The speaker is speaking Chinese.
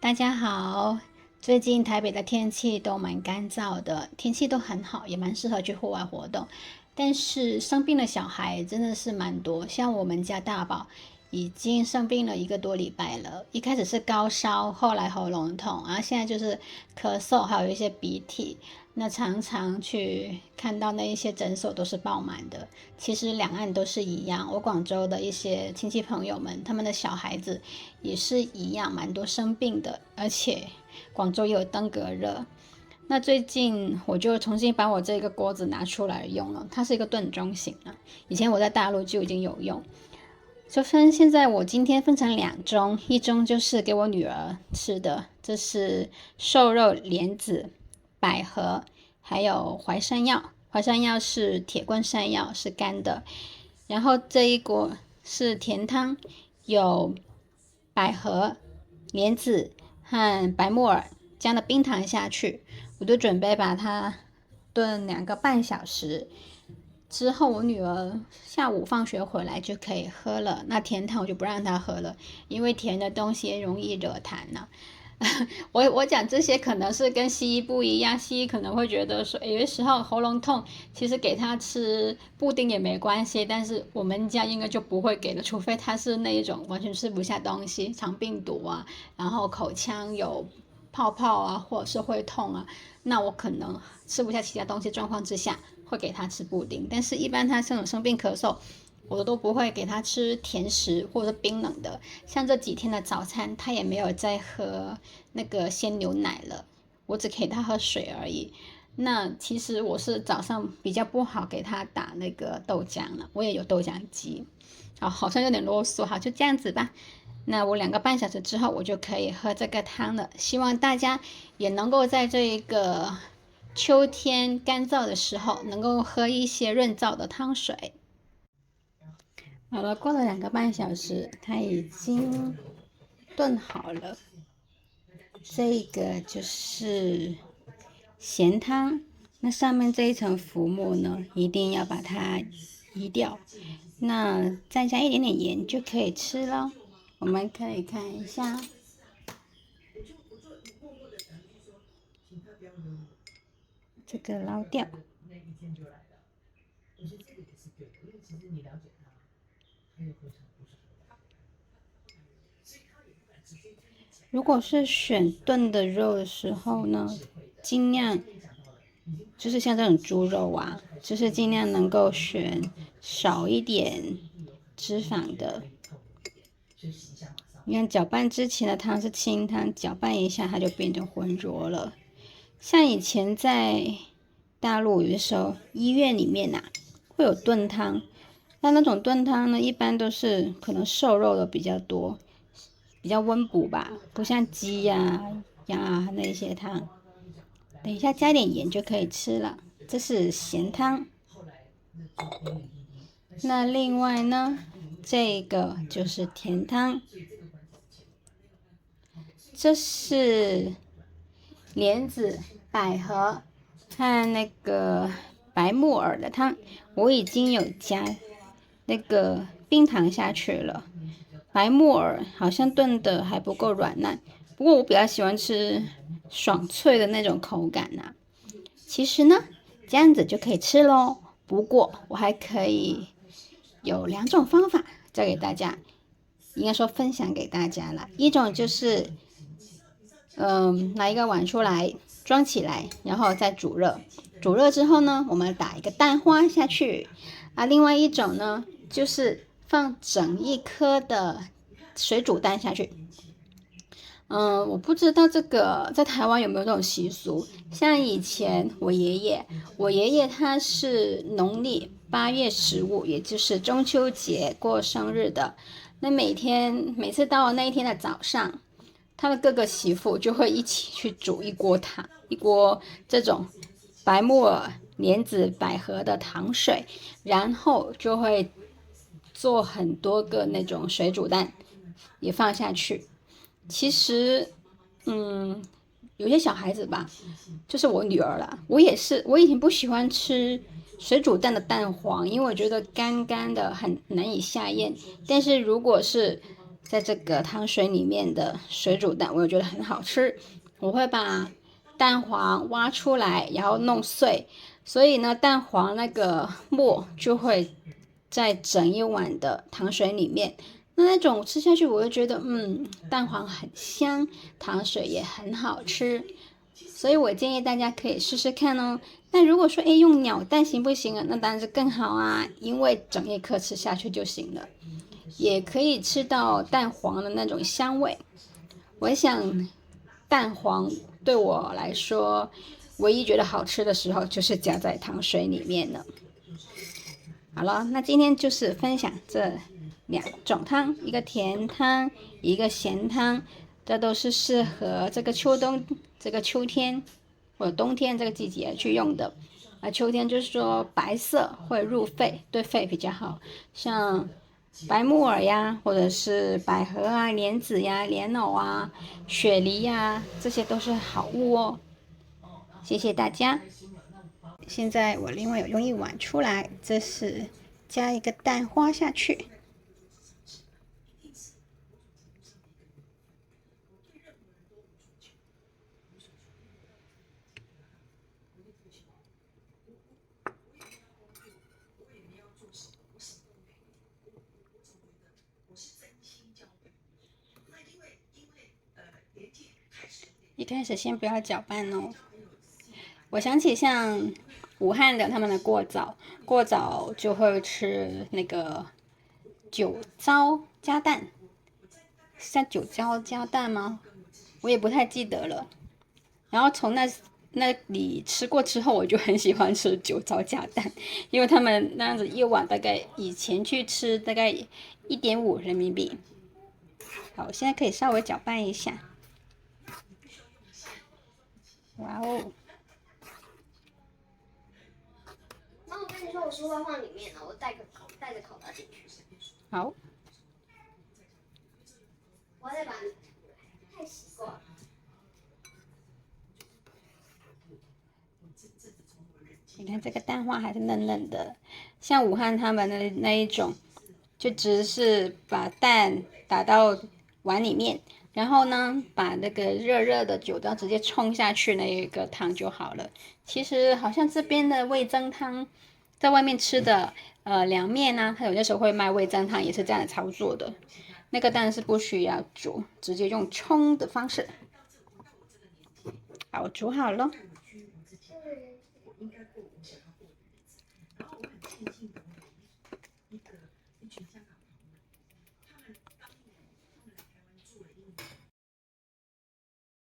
大家好，最近台北的天气都蛮干燥的，天气都很好，也蛮适合去户外活动。但是生病的小孩真的是蛮多，像我们家大宝已经生病了1个多礼拜了。一开始是高烧，后来喉咙痛，然后现在就是咳嗽，还有一些鼻涕。那常常去看到那一些诊所都是爆满的。其实两岸都是一样，我广州的一些亲戚朋友们，他们的小孩子也是一样，蛮多生病的，而且广州也有登革热。那最近我就重新把我这个锅子拿出来用了，它是一个炖盅型的，以前我在大陆就已经有用。现在我今天分成2盅，一盅就是给我女儿吃的，这是瘦肉莲子、百合，还有淮山药。淮山药是铁棍山药，是干的。然后这一锅是甜汤，有百合、莲子和白木耳加了冰糖下去，我就准备把它炖2个半小时。之后我女儿下午放学回来就可以喝了。那甜汤我就不让她喝了，因为甜的东西容易惹痰呢、我讲这些可能是跟西医不一样，西医可能会觉得说，有的时候喉咙痛，其实给他吃布丁也没关系，但是我们家应该就不会给了，除非他是那一种完全吃不下东西，肠病毒啊，然后口腔有泡泡啊，或者是会痛啊，那我可能吃不下其他东西状况之下，会给他吃布丁。但是一般他这种生病咳嗽，我都不会给他吃甜食或者是冰冷的。像这几天的早餐，他也没有再喝那个鲜牛奶了，我只给他喝水而已。那其实我是早上比较不好给他打那个豆浆了，我也有豆浆机。好像有点啰嗦，好，就这样子吧。那我2个半小时之后，我就可以喝这个汤了。希望大家也能够在这一个秋天干燥的时候，能够喝一些润燥的汤水。好了，过了2个半小时，它已经炖好了。这个就是咸汤，那上面这一层浮沫呢，一定要把它移掉。那再加一点点盐就可以吃了。我们可以看一下，这个捞掉。如果是选炖的肉的时候呢，尽量就是像这种猪肉啊，就是尽量能够选少一点脂肪的。你看搅拌之前的汤是清汤，搅拌一下它就变成浑浊了。像以前在大陆有的时候医院里面会有炖汤，那种炖汤呢，一般都是可能瘦肉的比较多，比较温补吧，不像鸡鸭那些汤。等一下加点盐就可以吃了。这是咸汤。那另外呢，这个就是甜汤。这是莲子、百合和那个白木耳的汤，我已经有加那个冰糖下去了。白木耳好像炖的还不够软烂，不过我比较喜欢吃爽脆的那种口感其实呢，这样子就可以吃咯。不过我还可以有2种方法教给大家，应该说分享给大家了。一种就是拿一个碗出来装起来，然后再煮热。煮热之后呢，我们打一个蛋花下去另外一种呢，就是放整一颗的水煮蛋下去。我不知道这个在台湾有没有这种习俗。像以前我爷爷他是农历8月15，也就是中秋节过生日的。那每次到了那一天的早上，他的各个媳妇就会一起去煮一锅汤，一锅这种白木耳、莲子、百合的糖水，然后就会做很多个那种水煮蛋也放下去。其实有些小孩子吧，就是我女儿啦，我也是，我以前不喜欢吃水煮蛋的蛋黄，因为我觉得干干的很难以下咽。但是如果是在这个糖水里面的水煮蛋，我也觉得很好吃。我会把蛋黄挖出来，然后弄碎，所以呢，蛋黄那个沫就会在整一碗的糖水里面。那种吃下去，我会觉得，蛋黄很香，糖水也很好吃。所以我建议大家可以试试看哦。那如果说，用鸟蛋行不行啊？那当然是更好啊，因为整一颗吃下去就行了，也可以吃到蛋黄的那种香味。我想，蛋黄对我来说，唯一觉得好吃的时候，就是加在糖水里面了。好了，那今天就是分享这2种汤，一个甜汤，一个咸汤，这都是适合这个秋天或者冬天这个季节去用的。秋天就是说白色会入肺，对肺比较好，像白木耳呀，或者是百合啊、莲子呀、莲藕啊、雪梨呀，这些都是好物哦。谢谢大家。现在我另外有用一碗出来，这是加一个蛋花下去。一开始先不要搅拌哦。我想起像武汉的他们的过早就会吃那个酒糟加蛋，是叫酒糟加蛋吗？我也不太记得了。然后从那里吃过之后，我就很喜欢吃酒糟加蛋，因为他们那样子一碗大概以前去吃大概1.5人民币。好，我现在可以稍微搅拌一下。哇哦！那我跟你说，我是会放里面的，我带着口袋进去。好。我再把你太习惯了。你看这个蛋花还是嫩嫩的，像武汉他们的那一种，就只是把蛋打到碗里面，然后呢，把那个热热的酒糟直接冲下去那一个汤就好了。其实好像这边的味噌汤，在外面吃的凉面啊，它有些时候会卖味噌汤，也是这样的操作的。那个蛋是不需要煮，直接用冲的方式。好，煮好了。